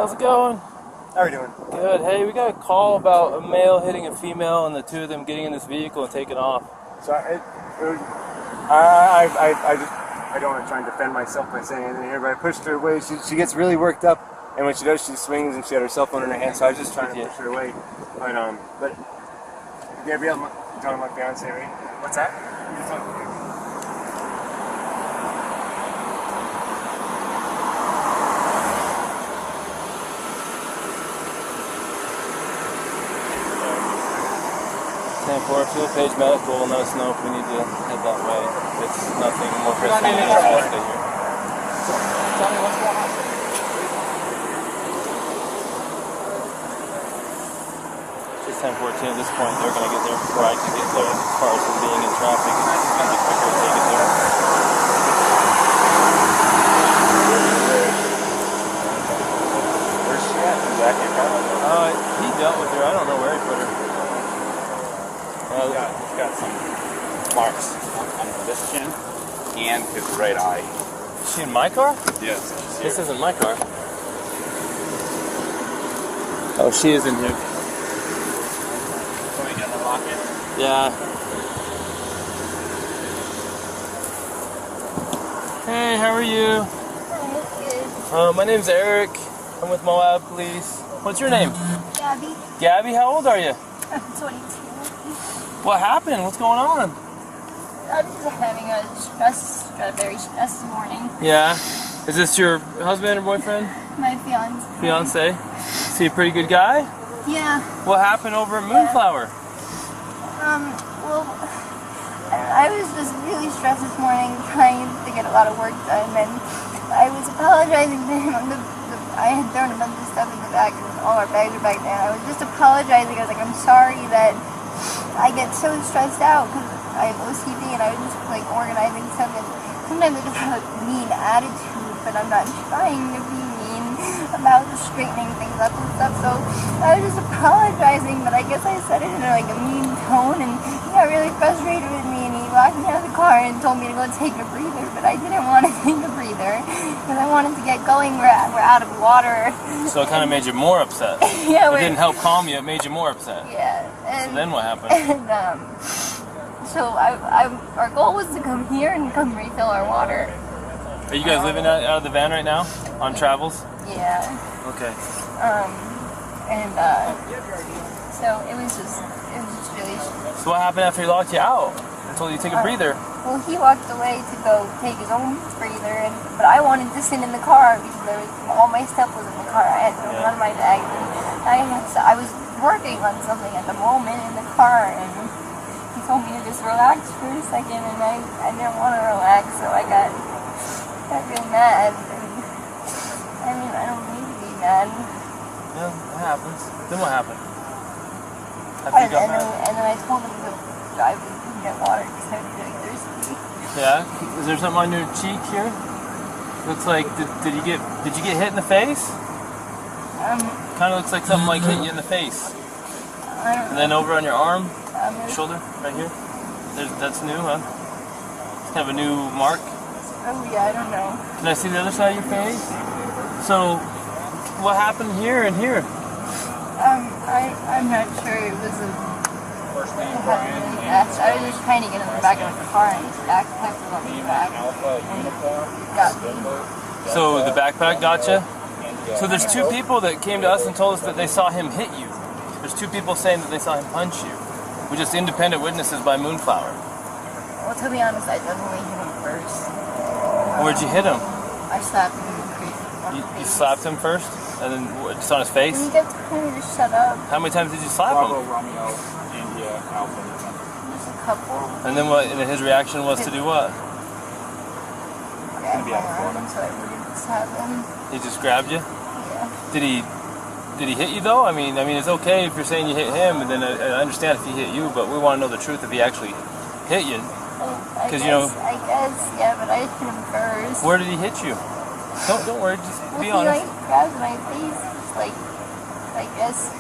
How's it going? How are you doing? Good. Hey, we got a call about a male hitting a female and the two of them getting in this vehicle and taking off. So I don't want to try and defend myself by saying anything here, but I pushed her away. She gets really worked up, and when she does, she swings, and she had her cell phone in her hand. So I was just trying to push her away. But Gabrielle, you're talking about my fiance, right? What's that? For fuel page medical will let us know if we need to head that way. It's nothing more pressing than just stay here. Tell me what's going on. It's 10:14 at this point. They're going to get there before I can get there as far as being in traffic. It's going to be quicker if they get there. Where's she at? Is that your car? He dealt with her. I don't know where he put her. He's got some marks on this chin and his right eye. Is she in my car? Yes. This isn't my car. Oh, she is in here. So we got the lock in? Yeah. Hey, how are you? Good. My name's Eric. I'm with MOAB Police. What's your name? Gabby. Gabby, how old are you? I'm 22. What happened? What's going on? I'm just having a very stressed morning. Yeah. Is this your husband or boyfriend? My fiance. Fiance? Is he a pretty good guy? Yeah. What happened over at Moonflower? Well, I was just really stressed this morning trying to get a lot of work done, and I was apologizing to him. I had thrown a bunch of stuff in the back, and all our bags are back there. I was just apologizing. I was like, I'm sorry that I get so stressed out because I have OCD, and I was just like organizing stuff, and sometimes I just have a mean attitude, but I'm not trying to be mean about just straightening things up and stuff. So I was just apologizing, but I guess I said it in like a mean tone, and he got really frustrated with me, and he locked me out of the car and told me to go take a breather, but I didn't want to take a breather because I wanted to get going. We're out of water. So it kind of made you more upset. Yeah, it didn't help calm you, it made you more upset. Yeah. So then what happened? And so our goal was to come here and come refill our water. Are you guys living out of the van right now? On travels? Yeah. Okay. So it was just really. So what happened after he locked you out? I told you to take a breather. Well, he walked away to go take his own breather, but I wanted to sit in the car because all my stuff was in the car. I had none of my bags, and I was working on something at the moment in the car, and he told me to just relax for a second, and I didn't want to relax, so I got real mad. And, I mean, I don't need to be mad. Yeah, it happens. Then what happened? And then I told him to drive and get water because I was really thirsty. Yeah? Is there something on your cheek here? Looks like, did you get hit in the face? Kind of looks like something like hit you in the face. And then over on your arm, shoulder, right here. That's new, huh? It's kind of a new mark. Oh yeah, I don't know. Can I see the other side of your face? So, what happened here and here? I'm not sure. It was First name Brian. I was just trying to get in the back of the car, and his backpack was on the back, and it got me. So the backpack got you? So there's two people that came to us and told us that they saw him hit you. There's two people saying that they saw him punch you. We're just independent witnesses by Moonflower. Well, to be honest, I definitely hit him first. Where'd you hit him? I slapped him in the face. You slapped him first? And then just on his face? And he kept telling me to shut up. How many times did you slap Bravo, him? Romeo, India, Alpha. Just a couple. And then what? And his reaction was to do what? Grabbed my arm so I wouldn't slap him. He just grabbed you? Yeah. Did he hit you though? I mean, it's okay if you're saying you hit him, and then I understand if he hit you, but we want to know the truth if he actually hit you. I guess, yeah, but I hit him first. Where did he hit you? Don't worry, just be well, honest. He grabbed my face, just like, I guess.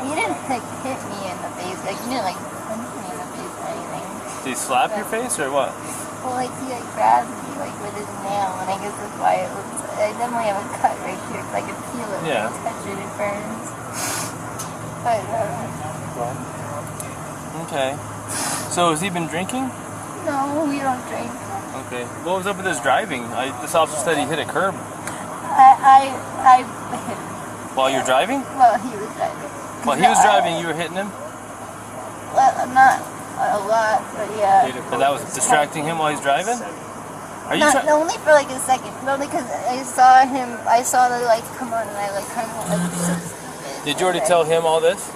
He didn't hit me in the face, like he didn't punch me in the face or anything. Did he slap your face or what? Well, he grabbed me like with his nail, and I guess that's why it looks. I definitely have a cut right here because I can feel it when I touch it. It burns. But okay. So has he been drinking? no, we don't drink. Okay. What was up with his driving? This officer said he hit a curb. I hit him. While you're driving? Well, he was driving. While he was driving, you were hitting him? Well, not a lot, but yeah. And that was distracting him while he's driving? Are you Not, only for like a second, only because I saw the lights come on and I like kind of like so stupid. Did you already tell him all this?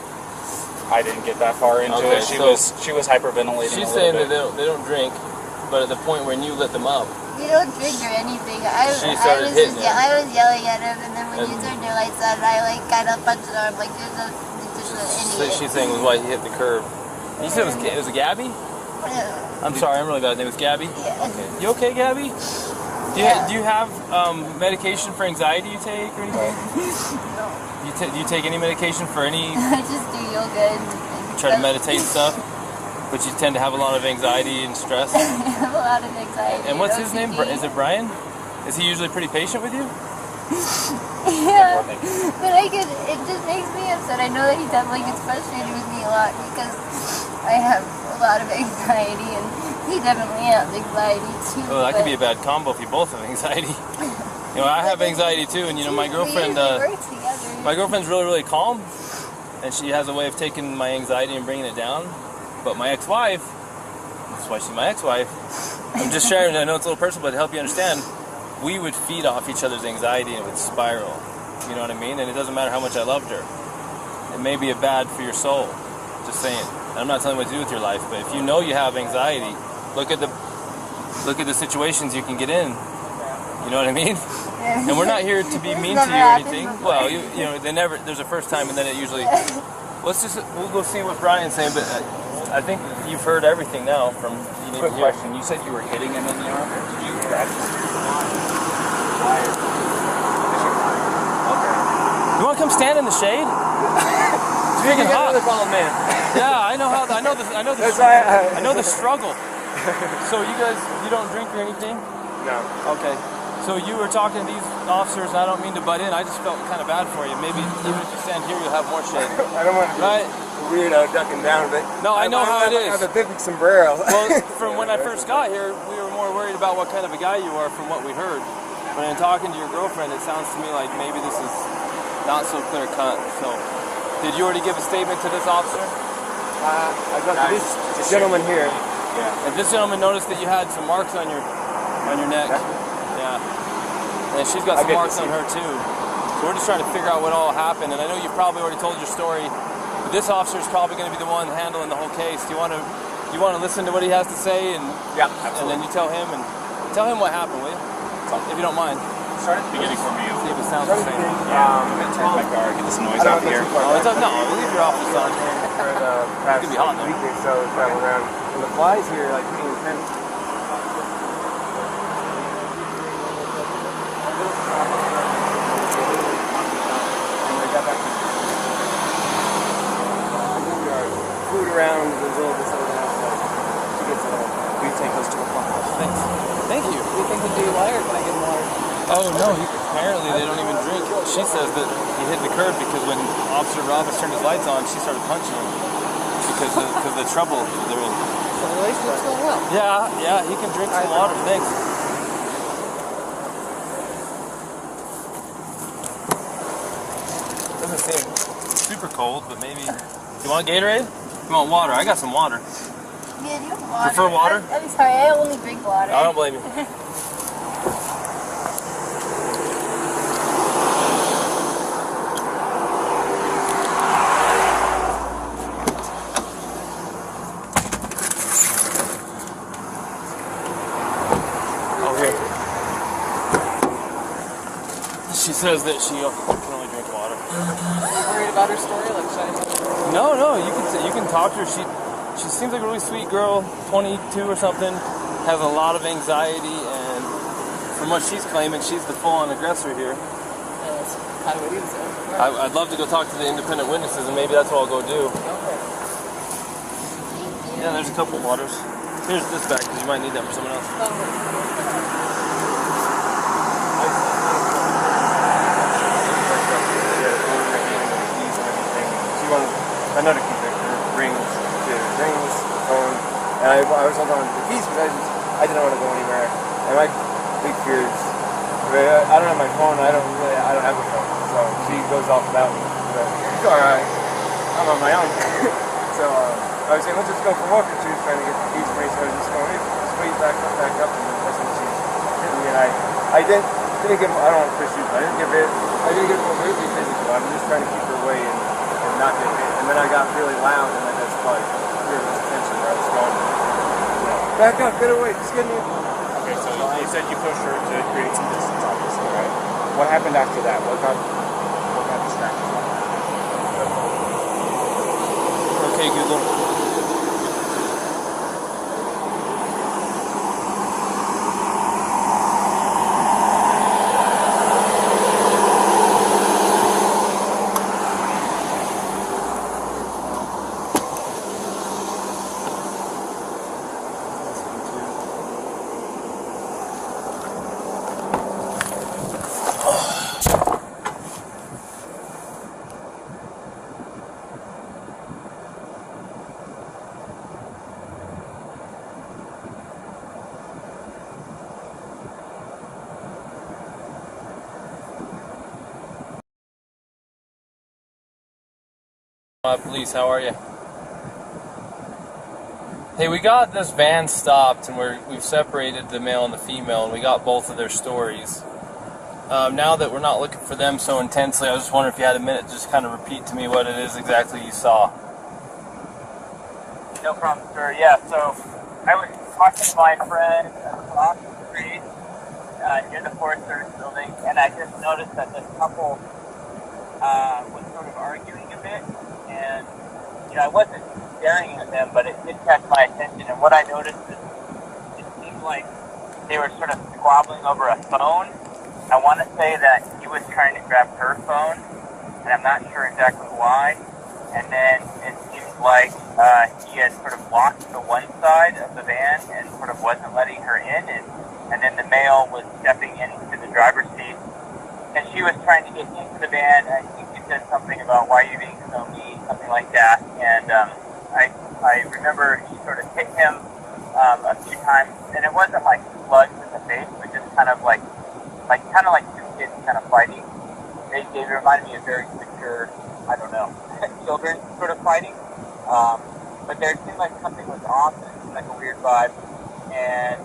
I didn't get that far into it. She was hyperventilating. She's saying that they don't drink, but at the point when you let them up. You don't drink or anything. I was yelling at him, and then when you turned your lights on, I like kind of punched it on. Like there's an idiot. She's saying it was why he hit the curb. You said it was Gabby? Yeah. I'm sorry, I'm really bad. His name was Gabby? Yeah. Okay. You okay, Gabby? Do you have medication for anxiety you take or anything? No. Do you take any medication for any... I just do yoga and try to meditate and stuff? But you tend to have a lot of anxiety and stress? I have a lot of anxiety. And what's his name? Is it Brian? Is he usually pretty patient with you? Yeah, but it just makes me upset. I know that he definitely gets frustrated with me a lot because I have a lot of anxiety and he definitely has anxiety too. Oh, that could be a bad combo if you both have anxiety. You know, I have anxiety too, and you know, my girlfriend, my girlfriend's really, really calm, and she has a way of taking my anxiety and bringing it down. But my ex-wife, that's why she's my ex-wife, I'm just sharing, I know it's a little personal, but to help you understand, we would feed off each other's anxiety and it would spiral. You know what I mean? And it doesn't matter how much I loved her. It may be bad for your soul. Just saying. And I'm not telling you what to do with your life, but if you know you have anxiety, look at the situations you can get in. You know what I mean? Yeah. And we're not here to be mean to you or anything. Well, you know, there's a first time and then it usually... We'll go see what Brian's saying, but I think you've heard everything now from... Quick question. You said you were hitting him in the arm? Did you grab him? Okay. You want to come stand in the shade? It's freaking hot. Man. Yeah, I know the struggle. So you don't drink or anything? No. Okay. So you were talking to these officers, and I don't mean to butt in. I just felt kind of bad for you. Maybe even if you stand here, you'll have more shade. I don't want to be a weirdo ducking down, but no, I know how it is. I have a big sombrero. Well, from when I first got here, we were more worried about what kind of a guy you are from what we heard. But in talking to your girlfriend, it sounds to me like maybe this is not so clear cut. So, did you already give a statement to this officer? I got this gentleman here. Yeah. And this gentleman noticed that you had some marks on your neck. Yeah. And she's got some marks on her too. So we're just trying to figure out what all happened. And I know you've probably already told your story, but this officer is probably going to be the one handling the whole case. Do you want to listen to what he has to say? And yeah, absolutely. And then you tell him what happened, will you? If you don't mind. Start at the beginning for me. See if it sounds the same. I'm going to turn my car, get this noise out here. No, we'll leave your office on. It could be hot though. Week or so travel around. And the flies here like pretty intense. Food around the little this other house, so she gets it all. We take those to the front house. Thanks. Thank you. Do you think the DUI or can I get water? Oh no, apparently they don't even drink. She says that he hit the curb because when Officer Roberts turned his lights on, she started punching him because of the trouble they're in. So the relationship's going well. Yeah, he can drink some water. Thanks. Doesn't seem super cold, but maybe. You want Gatorade? You want water? I got some water. Yeah, do you want water? Prefer water? I'm sorry, I only drink water. I don't blame you. She says that she can only drink water. Are you worried about her story? Like, should I... No, you can talk to her. She seems like a really sweet girl, 22 or something, has a lot of anxiety, and from what she's claiming, she's the full-on aggressor here. That's kind of what he said. I'd love to go talk to the independent witnesses, and maybe that's what I'll go do. Okay. Yeah, there's a couple waters. Here's this bag, because you might need that for someone else. Okay. I know to keep the rings, the phone, and I was holding on to the keys because I didn't want to go anywhere. And my big fear is, I don't have my phone. I don't have a phone. So she goes off without me. All right, I'm on my own. So I was saying, let's just go for a walk. And she was trying to get the keys for me, so I was just going, hey, just wait back up, and that's when she hit me. And I didn't get. I don't want to push you, but I didn't get completely physical. I was just trying to keep her away and not get hit. And then I got really loud, and I just like fear of attention where I was going. Back up, get away, just get me. Okay, so you said you pushed her to create some distance, obviously, right? What happened after that? What got distracted? Okay, Google. Police, how are you? Hey, we got this van stopped, and we've separated the male and the female, and we got both of their stories. Now that we're not looking for them so intensely, I was just wondering if you had a minute to just kind of repeat to me what it is exactly you saw. No problem, sir. Yeah, so I was talking to my friend across the street near the Forest Service building, and I just noticed that this couple was sort of arguing a bit. And, I wasn't staring at them, but it did catch my attention. And what I noticed is it seemed like they were sort of squabbling over a phone. I want to say that he was trying to grab her phone, and I'm not sure exactly why. And then it seemed like he had sort of blocked the one side of the van and sort of wasn't letting her in. And then the male was stepping into the driver's seat, and she was trying to get into the van. I think he said something about, why are you being so mean, something like that. And I remember she sort of hit him a few times, and it wasn't like slugs in the face, but just kind of like two kids kind of fighting. They reminded me of very secure, I don't know, children sort of fighting. But there seemed like something was off, and it seemed like a weird vibe. And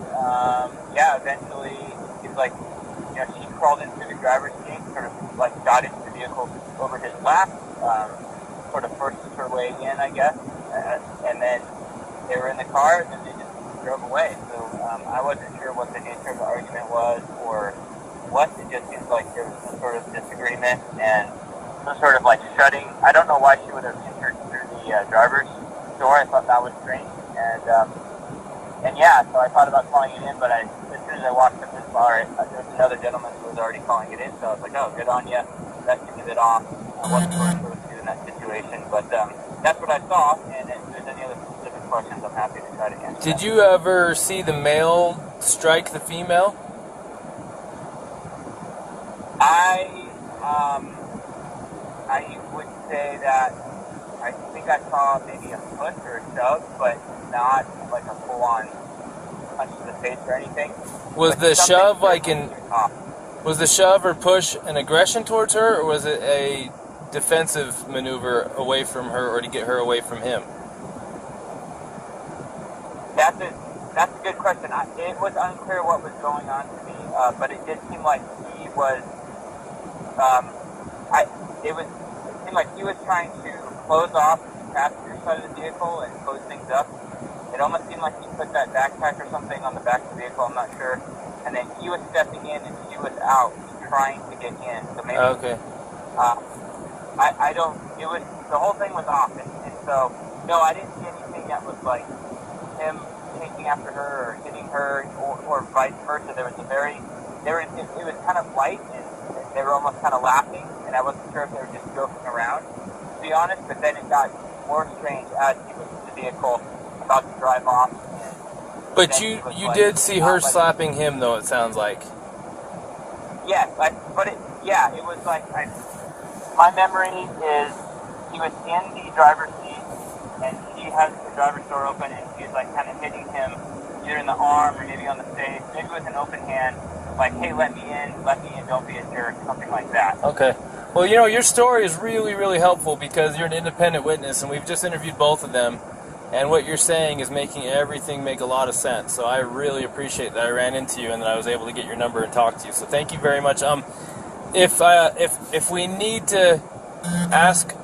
eventually he's like, she crawled into the driver's seat, sort of like got into the vehicle over his lap, sort of forced her way in, I guess. And then they were in the car, and then they just drove away. So I wasn't sure what the nature of the argument was or what. It just seems like there was some sort of disagreement and some sort of like shutting. I don't know why she would have entered through the driver's door. I thought that was strange. So I thought about calling it in, but as soon as I walked up this bar, there was another gentleman who was already calling it in, so I was like, oh, good on you. That seemed a bit off. I wasn't sure what to do in that situation, but that's what I saw, and if there's any other specific questions, I'm happy to try to answer. Did you ever see the male strike the female? I would say that I think I saw maybe a push or a shove, but not like a full-on punch to the face or anything. Was the shove was the shove or push an aggression towards her, or was it a defensive maneuver away from her, or to get her away from him? That's a good question. It was unclear what was going on to me, but it did seem like he was. It seemed like he was trying to close off the passenger side of the vehicle and close things up. It almost seemed like he put that backpack or something on the back of the vehicle. I'm not sure. And then he was stepping in and she was out trying to get in. So maybe. Okay. I don't. It was the whole thing was off, and so no, I didn't see anything that was like him chasing after her or hitting her or vice versa. It was kind of light, and they were almost kind of laughing, and I wasn't sure if they were just joking around, to be honest. But then it got more strange as he was in the vehicle about to drive off. But you did see her slapping him, though. It sounds like. Yes, it was like my memory is he was in the driver's seat, and she has the driver's door open, and she's like kind of hitting him either in the arm or maybe on the face, maybe with an open hand, like, hey, let me in, don't be a jerk, something like that. Okay. Well, you know, your story is really, really helpful because you're an independent witness, and we've just interviewed both of them, and what you're saying is making everything make a lot of sense. So I really appreciate that I ran into you and that I was able to get your number and talk to you. So thank you very much. If we need to ask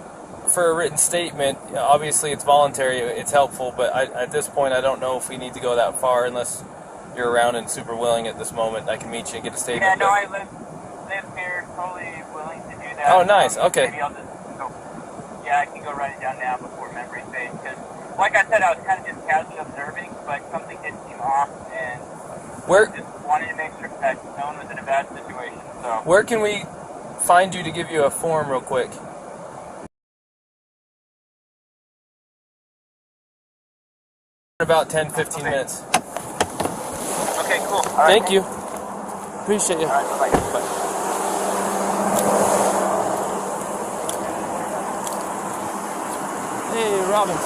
for a written statement, obviously it's voluntary, it's helpful, but at this point I don't know if we need to go that far unless you're around and super willing at this moment. I can meet you and get a statement. Yeah, no, I live here, totally willing to do that. Oh, nice, okay. Maybe I'll just go, I can go write it down now before memory fades, because like I said, I was kind of just casually observing, but something did seem off, and just wanted to make sure that no one was in a bad situation. So where can we find you to give you a form real quick? About 10-15 minutes. Okay, cool. Thank you. Appreciate you. All right, bye-bye. Bye. Hey, Robin.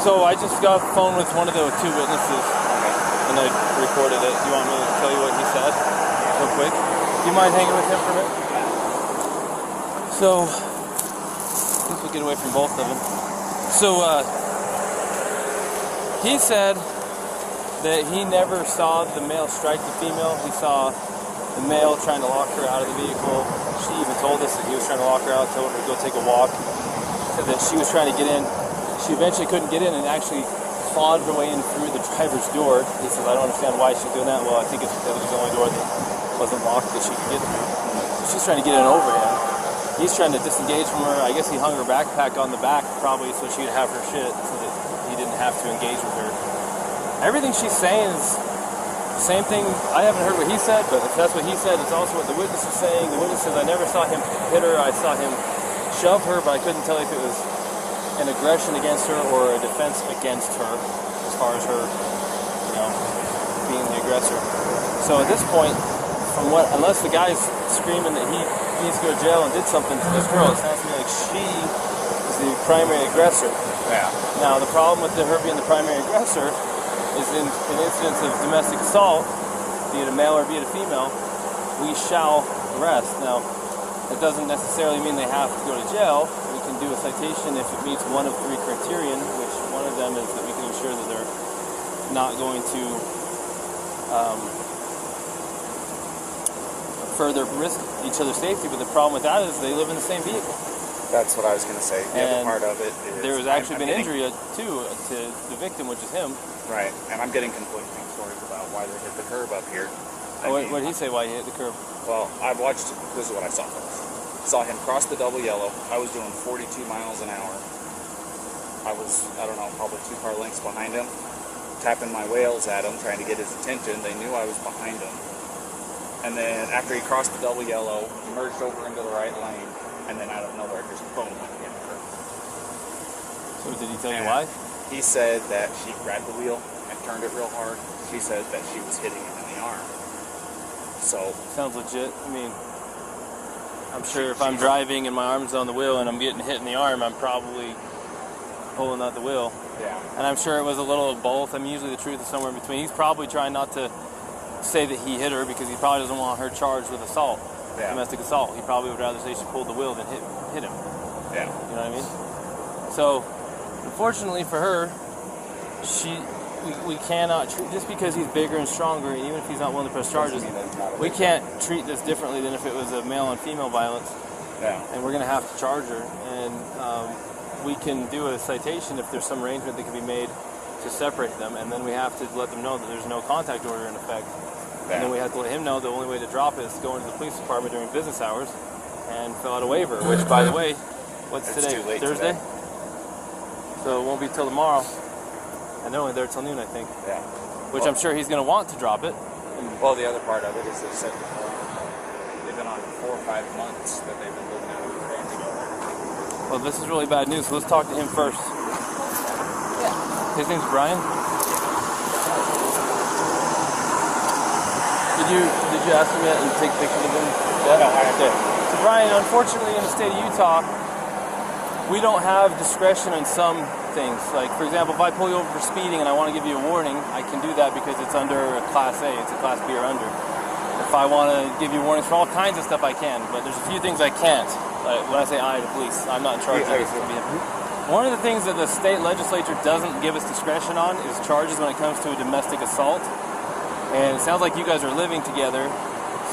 So I just got a phone with one of the two witnesses, and I recorded it. Do you want me to tell you what he said real quick? Do you mind hanging with him for a minute? So, I think we'll get away from both of them. So, he said that he never saw the male strike the female. He saw the male trying to lock her out of the vehicle. She even told us that he was trying to lock her out, told her to go take a walk. Said that she was trying to get in. She eventually couldn't get in and actually clawed her way in through the driver's door. He says, I don't understand why she's doing that. Well, I think it's because it was the only door that wasn't locked that she could get through. She's trying to get in over him. He's trying to disengage from her. I guess he hung her backpack on the back probably so she could have her shit so that he didn't have to engage with her. Everything she's saying is the same thing. I haven't heard what he said, but if that's what he said, it's also what the witness is saying. The witness says, I never saw him hit her. I saw him shove her, but I couldn't tell if it was an aggression against her or a defense against her as far as her, being the aggressor. So at this point, unless the guy's screaming that he needs to go to jail and did something to this girl, it sounds to me like she is the primary aggressor. Yeah. Now, the problem with her being the primary aggressor is in incidents of domestic assault, be it a male or be it a female, we shall arrest. Now, that doesn't necessarily mean they have to go to jail. We can do a citation if it meets one of three criterion, which one of them is that we can ensure that they're not going to further risk each other's safety. But the problem with that is they live in the same vehicle. That's what I was going to say. The other part of it is there was actually been injury too to the victim, which is him. Right, and I'm getting conflicting stories about why they hit the curb up here. What did he say why he hit the curb? Well, I've watched, this is what I saw first. Saw him cross the double yellow. I was doing 42 miles an hour. I was, probably 2 car lengths behind him, tapping my wheels at him, trying to get his attention. They knew I was behind him. And then after he crossed the double yellow, he merged over into the right lane, and then out of nowhere, just boom, went in the curb. So did he tell you why? He said that she grabbed the wheel and turned it real hard. She said that she was hitting him in the arm. So sounds legit. I mean, I'm sure if I'm driving and my arm's on the wheel and I'm getting hit in the arm, I'm probably pulling out the wheel. Yeah. And I'm sure it was a little of both. I mean, usually the truth is somewhere in between. He's probably trying not to say that he hit her because he probably doesn't want her charged with assault, domestic assault. He probably would rather say she pulled the wheel than hit him. Yeah. You know what I mean? So, unfortunately for her, we cannot treat, just because he's bigger and stronger, and even if he's not willing to press charges, we can't treat this differently than if it was a male and female violence. Yeah. And we're going to have to charge her. And we can do a citation if there's some arrangement that can be made to separate them, and then we have to let them know that there's no contact order in effect. Yeah. And then we have to let him know the only way to drop it is to go into the police department during business hours and fill out a waiver, which, by the way, what's today? Too late Thursday? Today. So it won't be till tomorrow. And they're only there till noon, I think. Yeah. Which I'm sure he's going to want to drop it. Well, the other part of it is they said they've been on 4 or 5 months that they've been living out of the van together. Well, this is really bad news, so let's talk to him first. Yeah. His name's Brian. Did you ask him yet and take pictures of him? Yeah. No, I did. So Brian, unfortunately in the state of Utah, we don't have discretion in some things. Like, for example, if I pull you over for speeding and I want to give you a warning, I can do that because it's under a Class A. It's a Class B or under. If I want to give you warnings for all kinds of stuff, I can. But there's a few things I can't. Like, when I say I, the police, I'm not in charge of this. One of the things that the state legislature doesn't give us discretion on is charges when it comes to a domestic assault. And it sounds like you guys are living together,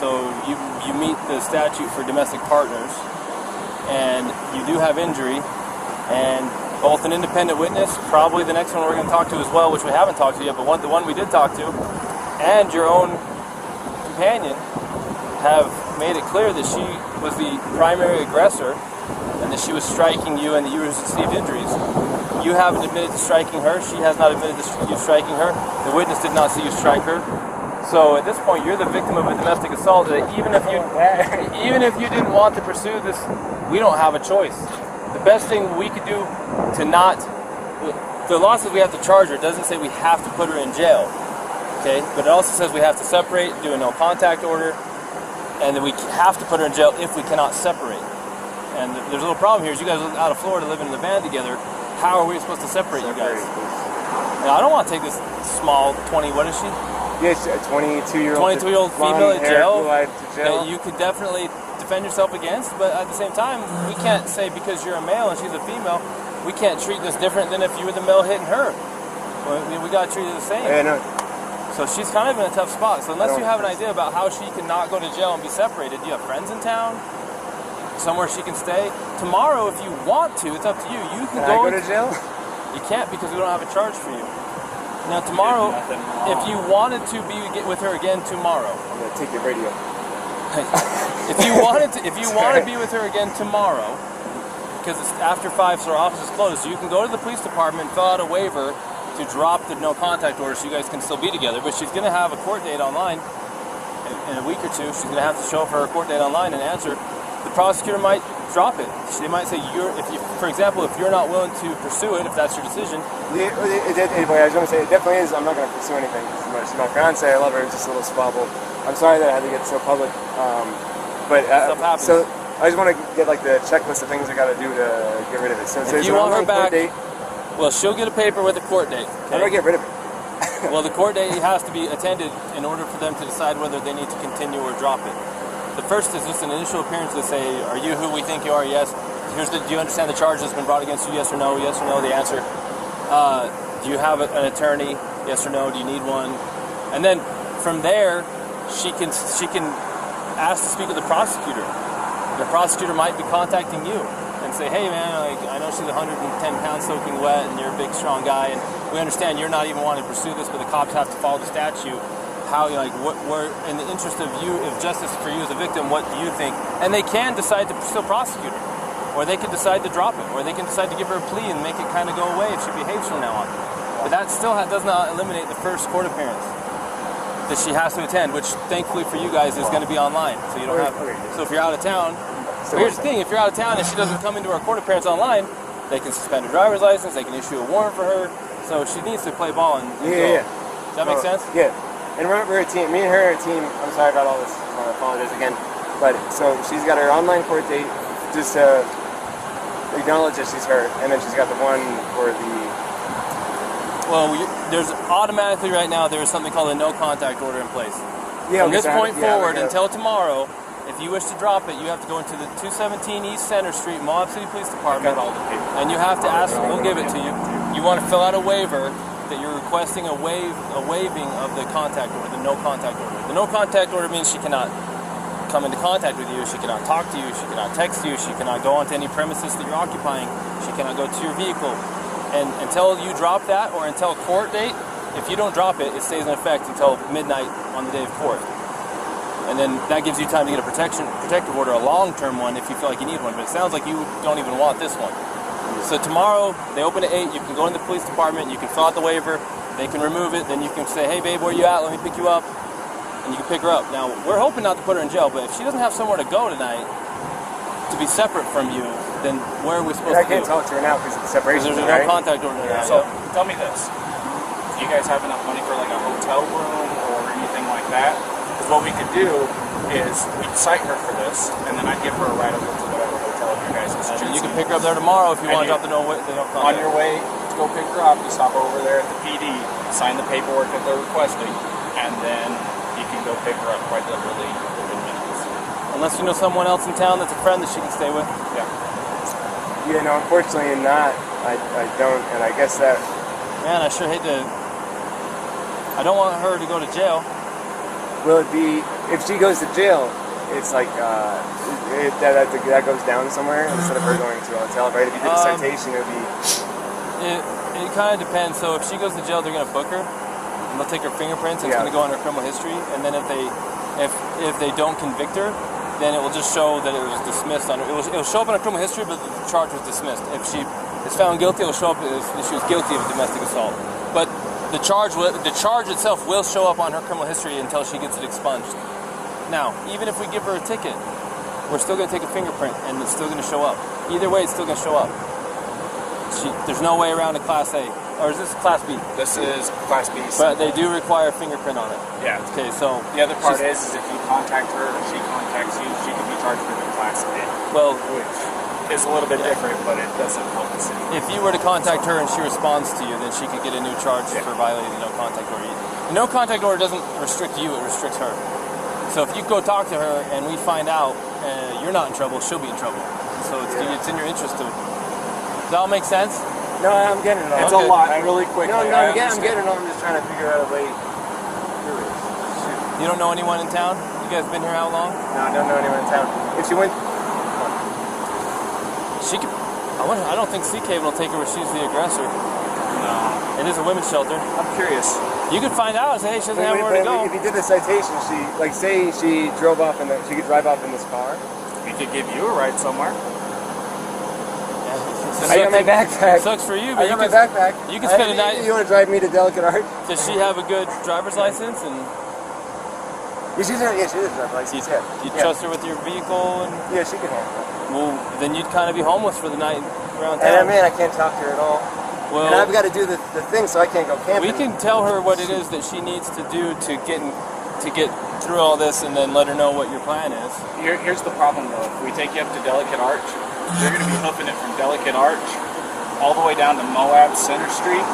so you meet the statute for domestic partners, and you do have injury, and both an independent witness, probably the next one we're going to talk to as well, which we haven't talked to yet, but the one we did talk to, and your own companion have made it clear that she was the primary aggressor, and that she was striking you and that you received injuries. You haven't admitted to striking her. She has not admitted to you striking her. The witness did not see you strike her. So at this point, you're the victim of a domestic assault. That even if you didn't want to pursue this, we don't have a choice. The best thing we could do to not... The law says we have to charge her. It doesn't say we have to put her in jail. Okay? But it also says we have to separate, do a no contact order, and that we have to put her in jail if we cannot separate. And there's a little problem here. Is you guys are out of Florida living in the van together. How are we supposed to separate you guys? Now, I don't want to take this small 20, what is she? Yes, a 22-year-old female in jail that you could definitely defend yourself against, but at the same time, we can't say because you're a male and she's a female, we can't treat this different than if you were the male hitting her. We got to treat it the same. Yeah, no. So she's kind of in a tough spot. So unless you have an idea about how she can not go to jail and be separated, do you have friends in town? Somewhere she can stay? Tomorrow, if you want to, it's up to you. You can go to jail? You can't because we don't have a charge for you. Now tomorrow, if you wanted to get with her again tomorrow, I'm gonna take your radio. if you want to be with her again tomorrow, because it's after 5, so our office is closed, so you can go to the police department, fill out a waiver to drop the no contact order, so you guys can still be together. But she's gonna have a court date online in a week or two. She's gonna have to show up for her court date online and answer. The prosecutor might drop it. They might say, for example, if you're not willing to pursue it, if that's your decision. Anyway, I was going to say, it definitely is. I'm not going to pursue anything. She's my fiance. I love her. It's just a little squabble. I'm sorry that I had to get so public. Stuff happens. So I just want to get like the checklist of things I got to do to get rid of it. So if you want her back, well, she'll get a paper with a court date. Okay? How do I get rid of it? Well, the court date has to be attended in order for them to decide whether they need to continue or drop it. The first is just an initial appearance to say, are you who we think you are? Yes. Do you understand the charge that's been brought against you? Yes or no? Yes or no, the answer. Do you have an attorney? Yes or no? Do you need one? And then from there, she can ask to speak with the prosecutor. The prosecutor might be contacting you and say, hey man, I know she's 110 pounds soaking wet and you're a big strong guy and we understand you're not even wanting to pursue this, but the cops have to follow the statute. How, we're in the interest of you, of justice for you as a victim, what do you think? And they can decide to still prosecute her. Or they can decide to drop it. Or they can decide to give her a plea and make it kind of go away if she behaves from now on. But that still does not eliminate the first court appearance that she has to attend, which thankfully for you guys is going to be online. So you don't have. So if you're out of town, here's the thing: if you're out of town and she doesn't come into our court appearance online, they can suspend her driver's license. They can issue a warrant for her. So she needs to play ball and go. Yeah. Does that make sense? Yeah. And we're a team. Me and her are a team. I'm sorry about all this. I apologize again. But so she's got her online court date just to acknowledge that she's hurt, and then she's got the one for the. Well, there's automatically right now there is something called a no contact order in place. Yeah. From this point forward until tomorrow, if you wish to drop it, you have to go into the 217 East Center Street, MOAB City Police Department, and you have to ask. We'll give it to you. You want to fill out a waiver that you're requesting a waiving of the contact order, the no contact order. The no contact order means she cannot come into contact with you, she cannot talk to you, she cannot text you, she cannot go onto any premises that you're occupying, she cannot go to your vehicle. And until you drop that, or until court date, if you don't drop it, it stays in effect until midnight on the day of court. And then that gives you time to get a protective order, a long-term one if you feel like you need one, but it sounds like you don't even want this one. So tomorrow, they open at 8, you can go in the police department, you can fill out the waiver, they can remove it, then you can say, hey babe, where you at? Let me pick you up. And you can pick her up. Now, we're hoping not to put her in jail, but if she doesn't have somewhere to go tonight, to be separate from you, then where are we supposed to I can't talk to her now because of the separation. There's no contact order now. So, tell me this. Do you guys have enough money for like a hotel room or anything like that? Because what we could do is we'd cite her for this, and then I'd give her a ride over to whatever hotel you guys license. You can pick her up there tomorrow if you want to know what they don't on your way to go pick her up, you stop over there at the PD, sign the paperwork that they're requesting, and then you can go pick her up quite literally within minutes. Unless you know someone else in town that's a friend that she can stay with. Yeah. Yeah, no, unfortunately not. I don't, and I guess that... Man, I sure hate to... I don't want her to go to jail. Will it be... If she goes to jail, it's like... that goes down somewhere instead of her going to a hotel, right? If you did a citation, it would be... It kind of depends. So if she goes to jail, they're going to book her, and they'll take her fingerprints, and it's going to go on her criminal history, and then if they don't convict her, then it will just show that it was dismissed. It will show up on her criminal history, but the charge was dismissed. If she is found guilty, it will show up as she was guilty of domestic assault. But the charge itself will show up on her criminal history until she gets it expunged. Now, even if we give her a ticket, we're still going to take a fingerprint, and it's still going to show up. Either way, it's still going to show up. There's no way around a Class A. Or is this Class B? This is Class B. But they do require a fingerprint on it. Yeah. Okay, so... The other part is if you contact her or she contacts you, she can be charged with a Class A. Well... Which is a little bit different, but it doesn't help the city. If you were to contact her and she responds to you, then she could get a new charge for violating the no-contact order. The no-contact order doesn't restrict you, it restricts her. So if you go talk to her and we find out you're not in trouble, she'll be in trouble. So it's in your interest to... Does that all make sense? No, I'm getting it all. It's a lot, really quick. No, I'm getting it all. I'm just trying to figure out a way through it. Shoot. You don't know anyone in town? You guys been here how long? No, I don't know anyone in town. If she went... She could... I don't think CK will take her where she's the aggressor. No. It is a women's shelter. I'm curious. You could find out and say, hey, she doesn't have where to go. If you did the citation, say she drove off she could drive off in this car. We could give you a ride somewhere. I got my backpack. It sucks for you, I but got my backpack. You can spend a night. You want to drive me to Delicate Art? Does she have a good driver's license? And she does have a driver's license. You trust her with your vehicle? And yeah, she can handle it. Well, then you'd kind of be homeless for the night around town. And I can't talk to her at all. Well, and I've got to do the thing, so I can't go camping. We can tell her what it is that she needs to do to get through all this, and then let her know what your plan is. Here's the problem, though. If we take you up to Delicate Arch, you're going to be hoofing it from Delicate Arch all the way down to MOAB Center Street,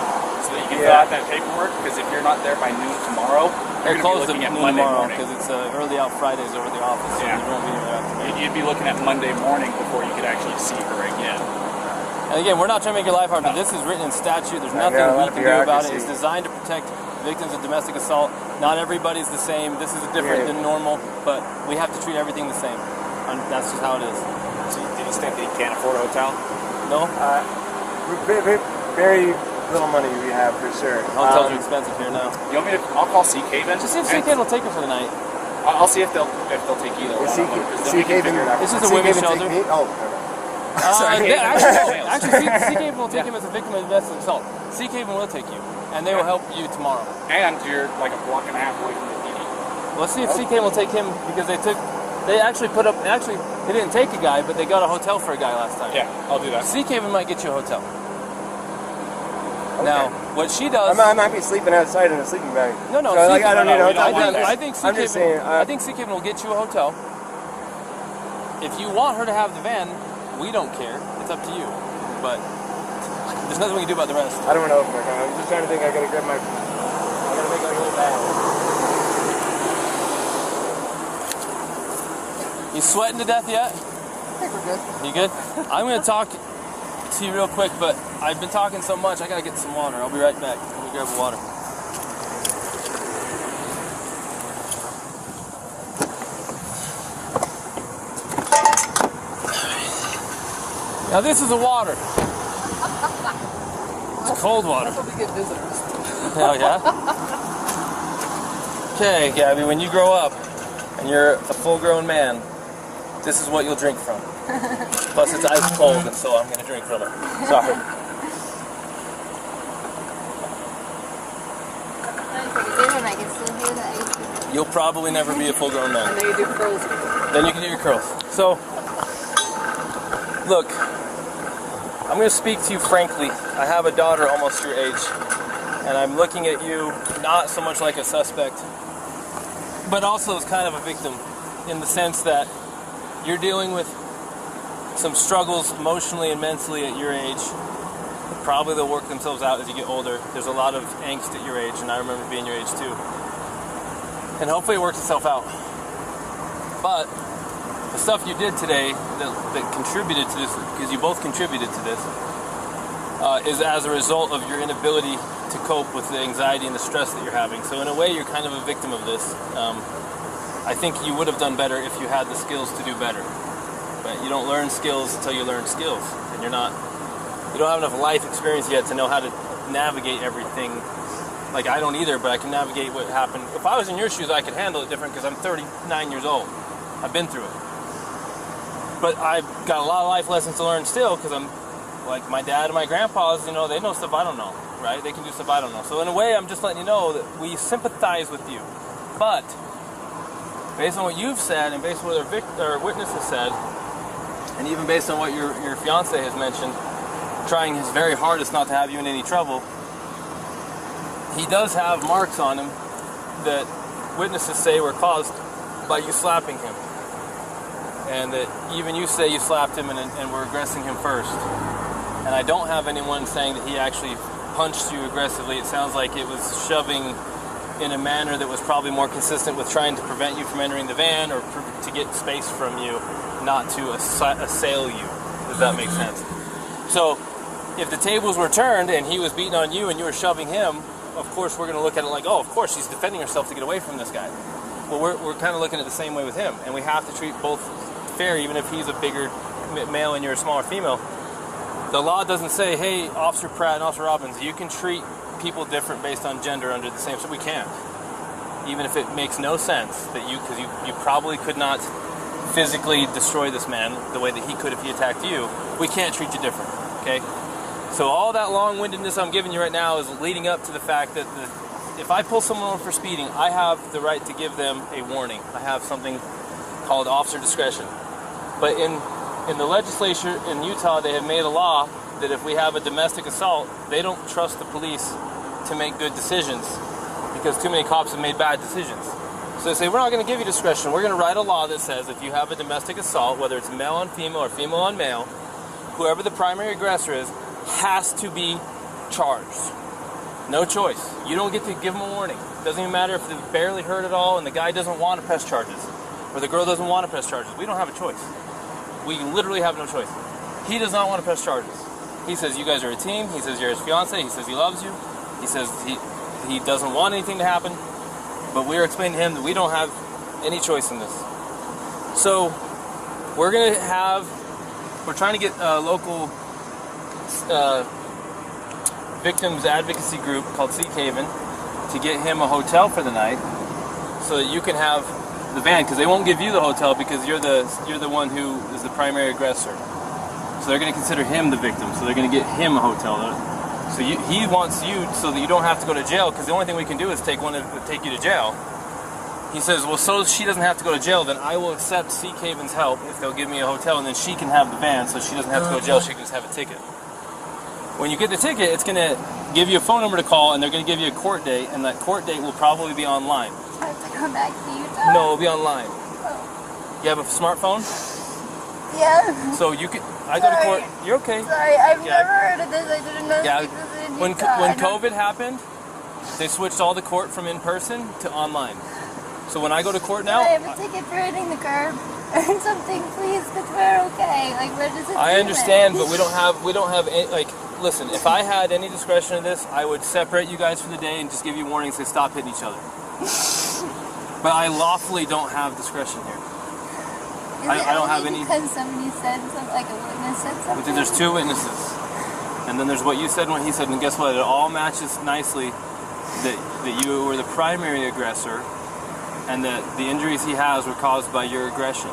so that you can fill out that paperwork. Because if you're not there by noon tomorrow, they're closed at noon Monday tomorrow morning. because it's early out Fridays over the office. So you won't be there after. You'd be looking at Monday morning before you could actually see her again. And again, we're not trying to make your life hard, but this is written in statute. There's nothing we can do about it. It's designed to protect victims of domestic assault. Not everybody's the same. This is different than normal, but we have to treat everything the same. And that's just how it is. So did you think that you can't afford a hotel? No? Very little money we have, for sure. Hotels are expensive here now. You want me to? I'll call CK then. Just see if CK will take her for the night. I'll see if they'll take either one. This is a women's shelter. Actually, CK will take him as a victim of domestic assault. CK will take you, and they will help you tomorrow. And you're like a block and a half away from the PD. Let's see if CK will take him, because they didn't take a guy, but they got a hotel for a guy last time. Yeah, I'll do that. CK might get you a hotel. Okay. Now, what she does... I might be sleeping outside in a sleeping bag. No, so I don't need a hotel. I think CK will get you a hotel. If you want her to have the van, we don't care. It's up to you. But there's nothing we can do about the rest. I don't want to open my car. I'm just trying to think. I gotta grab my... I gotta make like a little bag. You sweating to death yet? I think we're good. You good? I'm going to talk to you real quick, but I've been talking so much, I got to get some water. I'll be right back. Let me grab the water. Now this is the water. It's cold water. That's what we get visitors. Hell yeah. Okay, Gabby, when you grow up and you're a full-grown man, this is what you'll drink from. Plus it's ice cold, and so I'm going to drink from it. Sorry. I can still hear the ice. You'll probably never be a full-grown man. And then you do curls with it. Then you can do your curls. So, look, I'm going to speak to you frankly. I have a daughter almost your age, and I'm looking at you not so much like a suspect, but also as kind of a victim, in the sense that you're dealing with some struggles emotionally and mentally at your age. Probably they'll work themselves out as you get older. There's a lot of angst at your age, and I remember being your age too. And hopefully it works itself out. But the stuff you did today that contributed to this, because you both contributed to this, is as a result of your inability to cope with the anxiety and the stress that you're having. So in a way, you're kind of a victim of this. I think you would have done better if you had the skills to do better. But you don't learn skills until you learn skills. And you don't have enough life experience yet to know how to navigate everything. Like, I don't either, but I can navigate what happened. If I was in your shoes, I could handle it different because I'm 39 years old. I've been through it. But I've got a lot of life lessons to learn still because I'm like my dad and my grandpas, they know stuff I don't know, right? They can do stuff I don't know. So in a way, I'm just letting you know that we sympathize with you. But based on what you've said and based on what our witness has said, and even based on what your fiance has mentioned, trying his very hardest not to have you in any trouble, he does have marks on him that witnesses say were caused by you slapping him. And that even you say you slapped him and were aggressing him first. And I don't have anyone saying that he actually punched you aggressively. It sounds like it was shoving in a manner that was probably more consistent with trying to prevent you from entering the van or to get space from you, not to assail you, if that makes sense. So if the tables were turned and he was beating on you and you were shoving him, of course we're going to look at it like, oh, of course she's defending herself to get away from this guy. Well, we're kind of looking at it the same way with him, and we have to treat both fair, even if he's a bigger male and you're a smaller female. The law doesn't say, hey, Officer Pratt and Officer Robbins, you can treat people different based on gender under the same, so we can't. Even if it makes no sense that because you probably could not physically destroy this man the way that he could if he attacked you, we can't treat you different, okay? So all that long-windedness I'm giving you right now is leading up to the fact that if I pull someone over for speeding, I have the right to give them a warning. I have something called officer discretion. But in the legislature in Utah, they have made a law that if we have a domestic assault, they don't trust the police to make good decisions because too many cops have made bad decisions. So they say, we're not going to give you discretion. We're going to write a law that says if you have a domestic assault, whether it's male on female or female on male, whoever the primary aggressor is has to be charged. No choice. You don't get to give them a warning. It doesn't even matter if they're barely hurt at all and the guy doesn't want to press charges or the girl doesn't want to press charges. We don't have a choice. We literally have no choice. He does not want to press charges. He says you guys are a team. He says you're his fiance. He says he loves you. He says he doesn't want anything to happen. But we're explaining to him that we don't have any choice in this. So we're trying to get a local victims advocacy group called Sea Haven to get him a hotel for the night so that you can have the van, because they won't give you the hotel because you're the one who is the primary aggressor. So they're going to consider him the victim, so they're going to get him a hotel. So he wants you so that you don't have to go to jail, because the only thing we can do is take you to jail. He says, well, so she doesn't have to go to jail, then I will accept Sea Haven's help if they'll give me a hotel, and then she can have the van so she doesn't have to go to jail, she can just have a ticket. When you get the ticket, it's going to give you a phone number to call, and they're going to give you a court date, and that court date will probably be online. I have to come back to Utah? No, it'll be online. Oh. You have a smartphone? Yeah. So you can. I go to court. You're okay. Sorry, I've never heard of this. I didn't know Yeah. this was in When Utah. COVID happened, they switched all the court from in person to online. So when I go to court now, I have a ticket for hitting the curb or something, please, because we're okay. Like, where does it? I understand, but we don't have any, like. Listen, if I had any discretion in this, I would separate you guys for the day and just give you warnings to stop hitting each other. But I lawfully don't have discretion here. I don't have any. Because somebody said something, like a witness said something. But there's two witnesses, and then there's what you said and what he said, and guess what? It all matches nicely that you were the primary aggressor, and that the injuries he has were caused by your aggression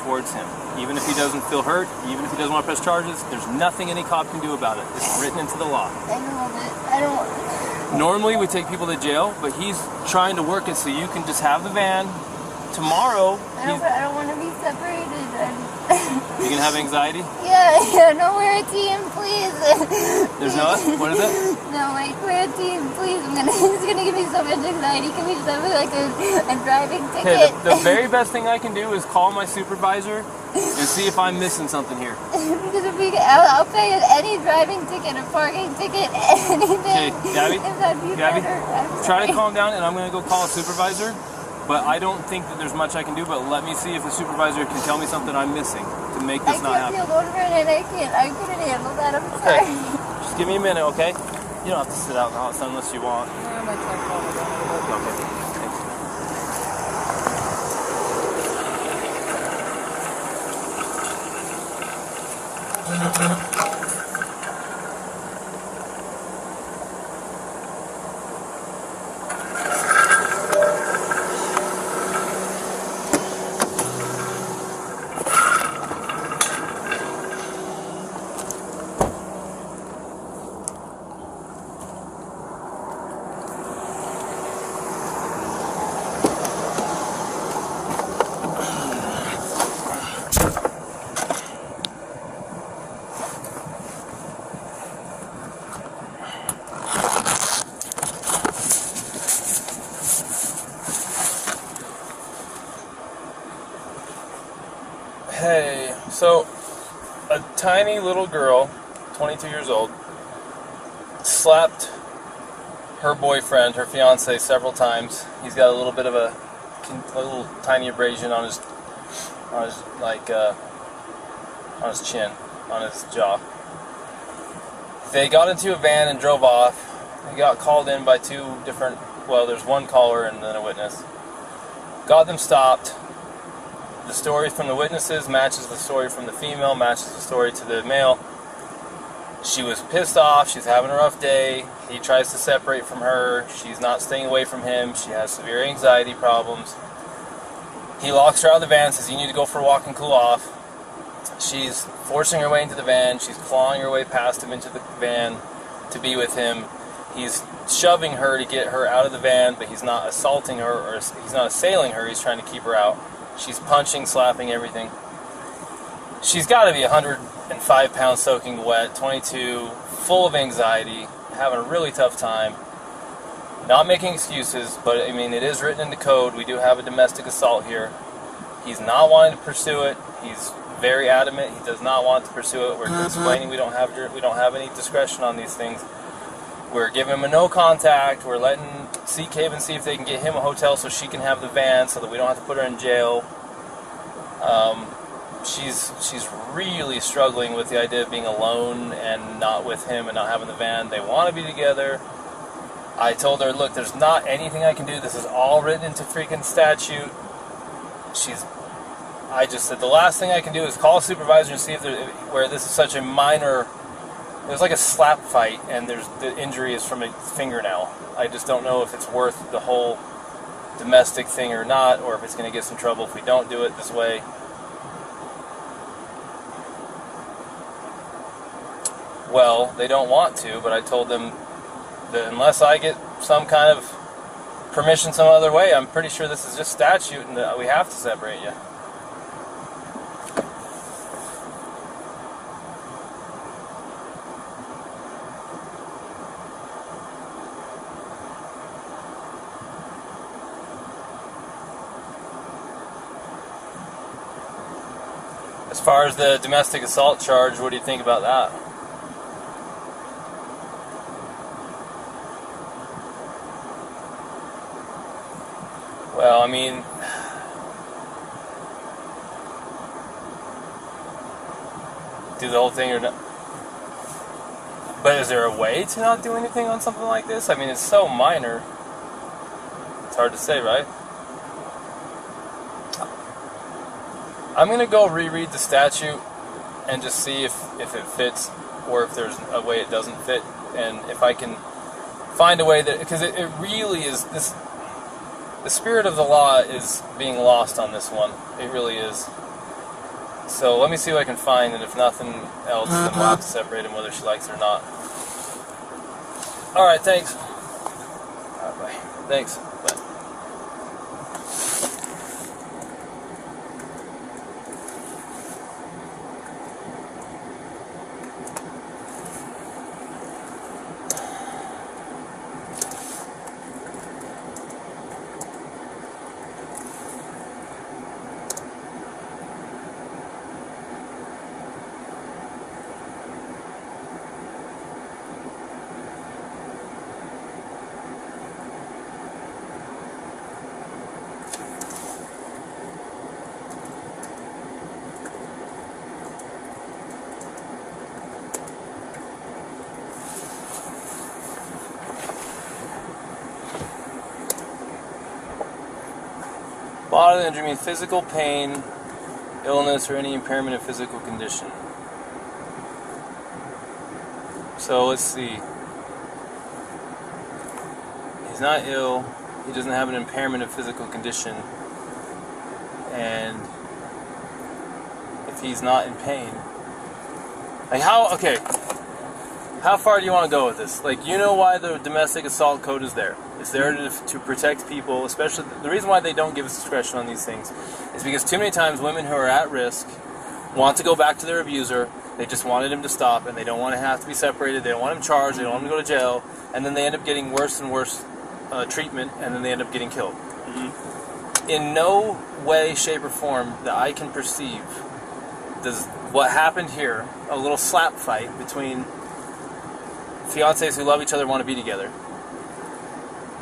towards him. Even if he doesn't feel hurt, even if he doesn't want to press charges, there's nothing any cop can do about it. It's written into the law. I know, but I don't. Normally we take people to jail, but he's trying to work it so you can just have the van. Tomorrow, I don't want to be separated. you can have anxiety? Yeah, no, we're a team, please. There's no, what is it? No, like, we're a team, please. It's gonna give me so much anxiety. Can we just have like a driving Okay, ticket? the very best thing I can do is call my supervisor and see if I'm missing something here. Because if I'll pay any driving ticket, a parking ticket, anything. Okay, Gabby, try to calm down, and I'm going to go call a supervisor. But I don't think that there's much I can do. But let me see if the supervisor can tell me something I'm missing to make this not happen. I can't feel and I couldn't handle that. I'm okay. sorry. Just give me a minute, okay? You don't have to sit out in the hot sun unless you want. Okay. Hey, so a tiny little girl, 22 years old, slapped her boyfriend, her fiance, several times. He's got a little bit of a little tiny abrasion on his chin, on his jaw. They got into a van and drove off. They got called in by there's one caller and then a witness. Got them stopped. The story from the witnesses matches the story from the female, matches the story to the male. She was pissed off, she's having a rough day, he tries to separate from her, she's not staying away from him, she has severe anxiety problems. He locks her out of the van, says you need to go for a walk and cool off. She's forcing her way into the van, she's clawing her way past him into the van to be with him. He's shoving her to get her out of the van, but he's not assaulting her, or he's not assailing her, he's trying to keep her out. She's punching, slapping, everything. She's got to be 105 pounds soaking wet, 22, full of anxiety, having a really tough time. Not making excuses, but I mean, it is written into code. We do have a domestic assault here. He's not wanting to pursue it. He's very adamant. He does not want to pursue it. We're explaining we don't have any discretion on these things. We're giving him a no contact. We're letting Seek Haven see if they can get him a hotel so she can have the van so that we don't have to put her in jail. She's really struggling with the idea of being alone and not with him and not having the van. They want to be together. I told her, look, there's not anything I can do. This is all written into freaking statute. I just said the last thing I can do is call a supervisor and see if where this is such a minor. It was like a slap fight, and the injury is from a fingernail. I just don't know if it's worth the whole domestic thing or not, or if it's going to get us in trouble if we don't do it this way. Well, they don't want to, but I told them that unless I get some kind of permission some other way, I'm pretty sure this is just statute and that we have to separate you. As far as the domestic assault charge, what do you think about that? Well, I mean, do the whole thing or not? But is there a way to not do anything on something like this? I mean, it's so minor. It's hard to say, right? I'm going to go reread the statute and just see if it fits or if there's a way it doesn't fit, and if I can find a way that, because it really is, the spirit of the law is being lost on this one. It really is. So let me see what I can find, and if nothing else, then we'll have to separate him whether she likes it or not. Alright, thanks. Alright, bye. Thanks. Bye. Bodily injury means physical pain, illness, or any impairment of physical condition. So let's see. He's not ill. He doesn't have an impairment of physical condition. And if he's not in pain, like how far do you want to go with this? Like, you know why the domestic assault code is there. It's there to protect people, especially the reason why they don't give us discretion on these things is because too many times women who are at risk want to go back to their abuser. They just wanted him to stop, and they don't want to have to be separated. They don't want him charged. They don't want him to go to jail, and then they end up getting worse and worse treatment, and then they end up getting killed. Mm-hmm. In no way, shape, or form that I can perceive does what happened here, a little slap fight between fiancés who love each other, want to be together,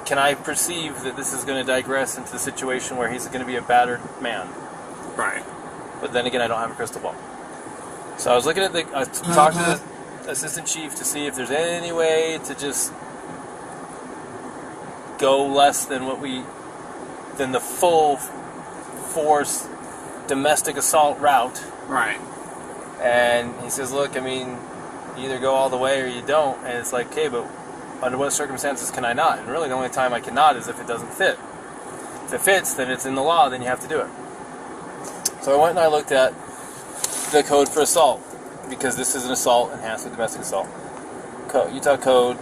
can I perceive that this is going to digress into the situation where he's going to be a battered man? Right. But then again, I don't have a crystal ball. So I was looking at I talked to the assistant chief to see if there's any way to just go less than than the full force domestic assault route. Right. And he says, look, I mean, you either go all the way or you don't. And it's like, okay, but under what circumstances can I not? And really the only time I cannot is if it doesn't fit. If it fits, then it's in the law, then you have to do it. So I went and I looked at the code for assault, because this is an assault enhanced with domestic assault. Utah Code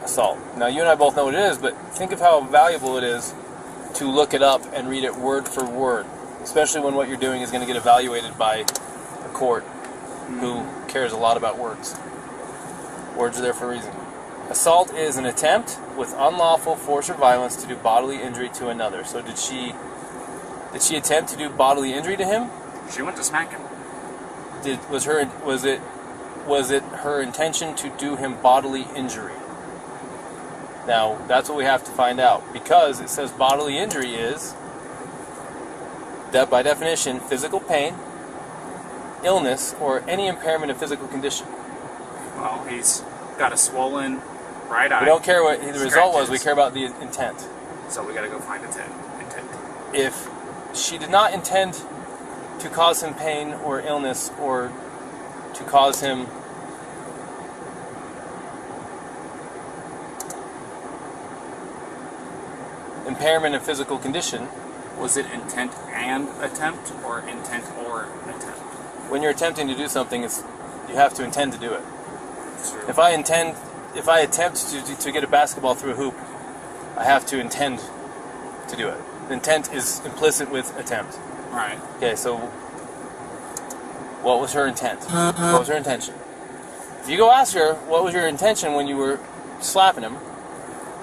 assault. Now you and I both know what it is, but think of how valuable it is to look it up and read it word for word, especially when what you're doing is going to get evaluated by a court who cares a lot about words. Words are there for a reason. Assault is an attempt with unlawful force or violence to do bodily injury to another. So did she attempt to do bodily injury to him? She went to smack him. Was it her intention to do him bodily injury? Now, that's what we have to find out, because it says bodily injury is, that by definition, physical pain, illness, or any impairment of physical condition. Well, he's got a swollen right eye. We don't care what the result was, we care about the intent. So we gotta go find intent. If she did not intend to cause him pain or illness, or to cause him impairment of physical condition. Was it intent and attempt, or intent or attempt? When you're attempting to do something, you have to intend to do it. True. If I attempt to get a basketball through a hoop, I have to intend to do it. Intent is implicit with attempt. Right. Okay, so what was her intent? What was her intention? If you go ask her, what was your intention when you were slapping him,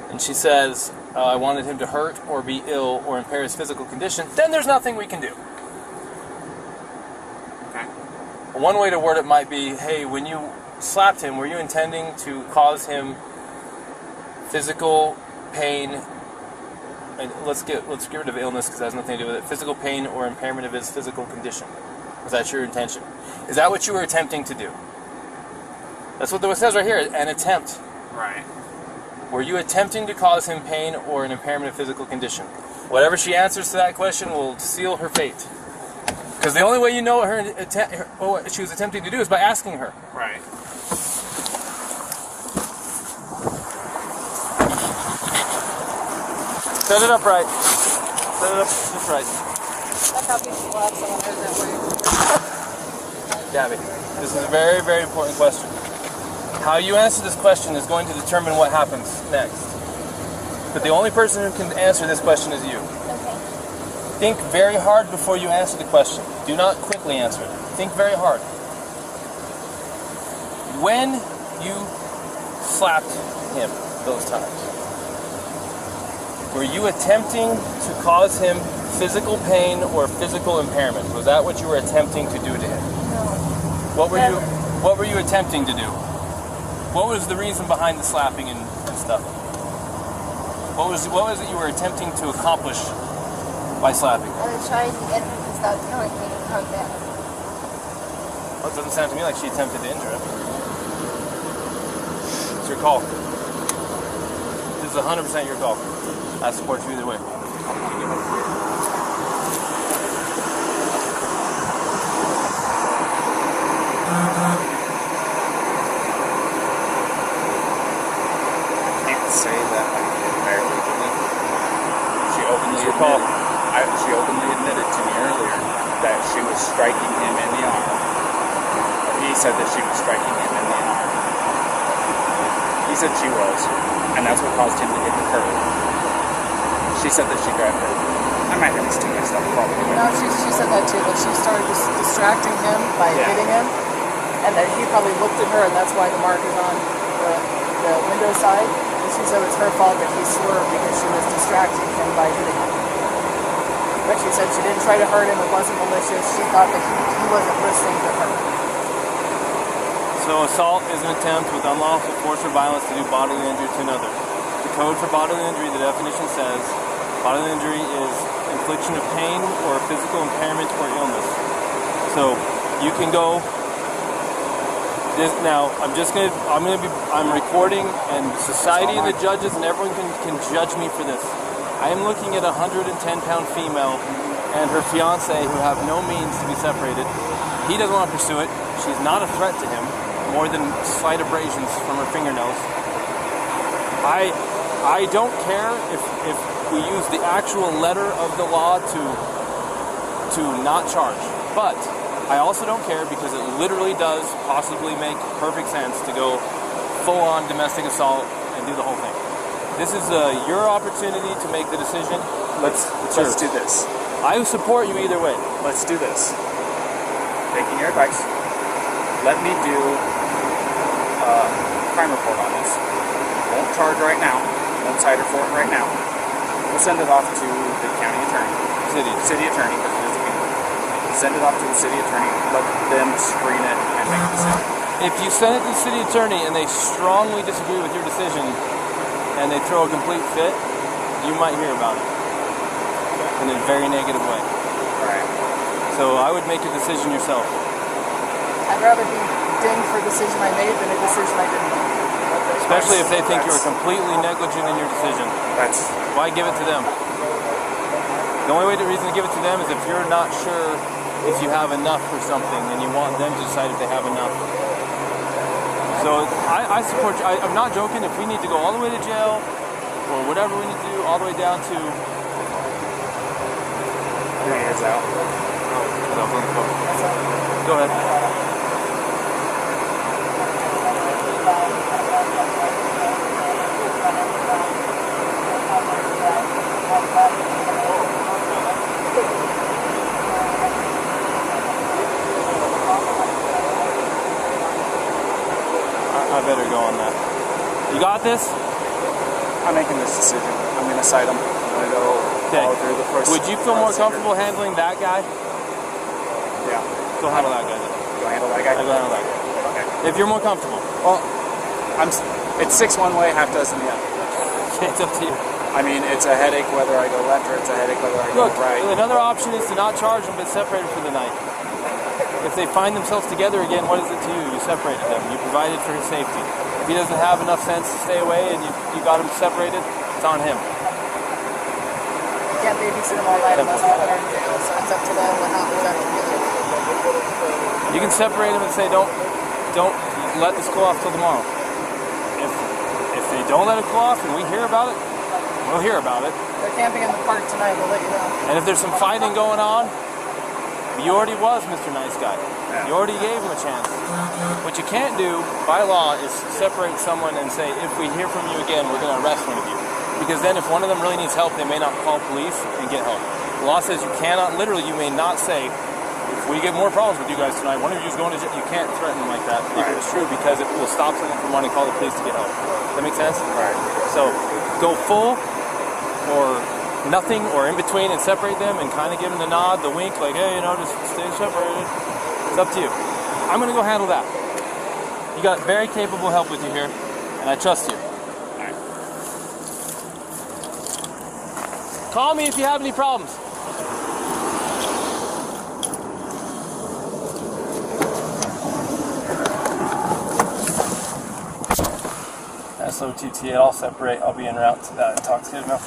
and she says, I wanted him to hurt or be ill or impair his physical condition, then there's nothing we can do. Okay. One way to word it might be, hey, when you slapped him, were you intending to cause him physical pain, and let's get rid of illness because it has nothing to do with it, physical pain or impairment of his physical condition? Was that your intention? Is that what you were attempting to do? That's what it says right here, an attempt. Right. Were you attempting to cause him pain or an impairment of physical condition? Whatever she answers to that question will seal her fate. Because the only way you know what she was attempting to do is by asking her. Right. Set it up right. Set it up just right. That's how people have someone who's that way. Gabby, this is a very, very important question. How you answer this question is going to determine what happens next. But the only person who can answer this question is you. Okay. Think very hard before you answer the question. Do not quickly answer it. Think very hard. When you slapped him those times, were you attempting to cause him physical pain or physical impairment? Was that what you were attempting to do to him? No. What were you attempting to do? What was the reason behind the slapping and stuff? What was it you were attempting to accomplish by slapping? I was trying to get him to stop killing me and calm down. Well, it doesn't sound to me like she attempted to injure him. It's your call. This is 100% your call. I support you either way. call. She openly admitted to me earlier that she was striking him in the arm. He said that she was striking him in the arm. He said she was, and that's what caused him to hit the curb. She said that she grabbed her. I might have these two mixed up, probably. No, she said that too, that she started just distracting him by hitting him, and that he probably looked at her, and that's why the mark is on the window side. And she said it was her fault that he swerved because she was distracting him by hitting him. But she said she didn't try to hurt him, it wasn't malicious, she thought that he wasn't listening to her. So assault is an attempt with unlawful force or violence to do bodily injury to another. The code for bodily injury, the definition says, bodily injury is infliction of pain or physical impairment or illness. So you can go. Now I'm recording, and society and the judges and everyone can judge me for this. I am looking at a 110-pound female and her fiance who have no means to be separated. He doesn't want to pursue it. She's not a threat to him, more than slight abrasions from her fingernails. I don't care if we use the actual letter of the law to not charge, but I also don't care because it literally does possibly make perfect sense to go full-on domestic assault and do the whole thing. This is your opportunity to make the decision. Let's do this. I support you either way. Let's do this. Taking your advice, let me do a crime report on this. Won't charge right now. Won't cite her for it right now. We'll send it off to the county attorney. City attorney, because it is a people. Send it off to the city attorney. Let them screen it and make a decision. If you send it to the city attorney and they strongly disagree with your decision and they throw a complete fit, you might hear about it in a very negative way. Right. So I would make a decision yourself. I'd rather be dinged for a decision I made than a decision I didn't make. Especially if they think you were completely negligent in your decision. Why give it to them? The only reason to give it to them is if you're not sure if you have enough for something and you want them to decide if they have enough. So I support you. I'm not joking. If we need to go all the way to jail or whatever we need to do, all the way down to... 3 years out. Go ahead. I better go on that. You got this? I'm making this decision. I'm going to cite him. I'm going to go follow through the process. Would you feel more comfortable handling that guy? Yeah. Go handle that guy then. Go handle that guy? I go handle that guy. Okay. If you're more comfortable. Well, it's 6 one way, half dozen the other. It's up to you. I mean, it's a headache whether I go left or it's a headache whether I go right. Another option is to not charge them but separate them for the night. If they find themselves together again, what is it to you? You separated them. You provided for his safety. If he doesn't have enough sense to stay away and you got him separated, it's on him. You can't babysit them all night unless they're in jail, so it's up to them what happens after the You can separate them and say, don't let this cool off till tomorrow. If they don't let it cool off and we hear about it, we'll hear about it. They're camping in the park tonight, we'll let you know. And if there's some fighting going on, you already was Mr. Nice Guy. You already gave him a chance. What you can't do, by law, is separate someone and say, if we hear from you again, we're going to arrest one of you. Because then if one of them really needs help, they may not call police and get help. The law says you cannot, literally, you may not say, if we get more problems with you guys tonight, one of you is going to jail. You can't threaten them like that if it's true, because it will stop someone from wanting to call the police to get help. Does that make sense? Right. So go full or nothing or in between and separate them and kind of give them the nod, the wink, like, hey, just stay separated. It's up to you. I'm going to go handle that. You got very capable help with you here, and I trust you. All right. Call me if you have any problems. SOTT, I'll separate. I'll be en route to that intoxicated male.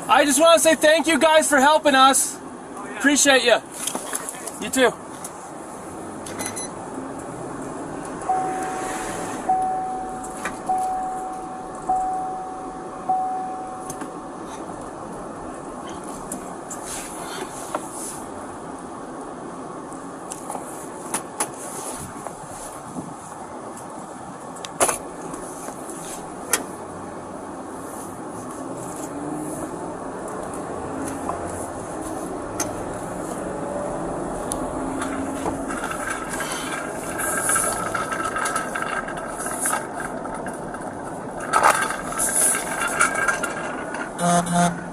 I just want to say thank you guys for helping us. Appreciate you. You too. Uh-huh.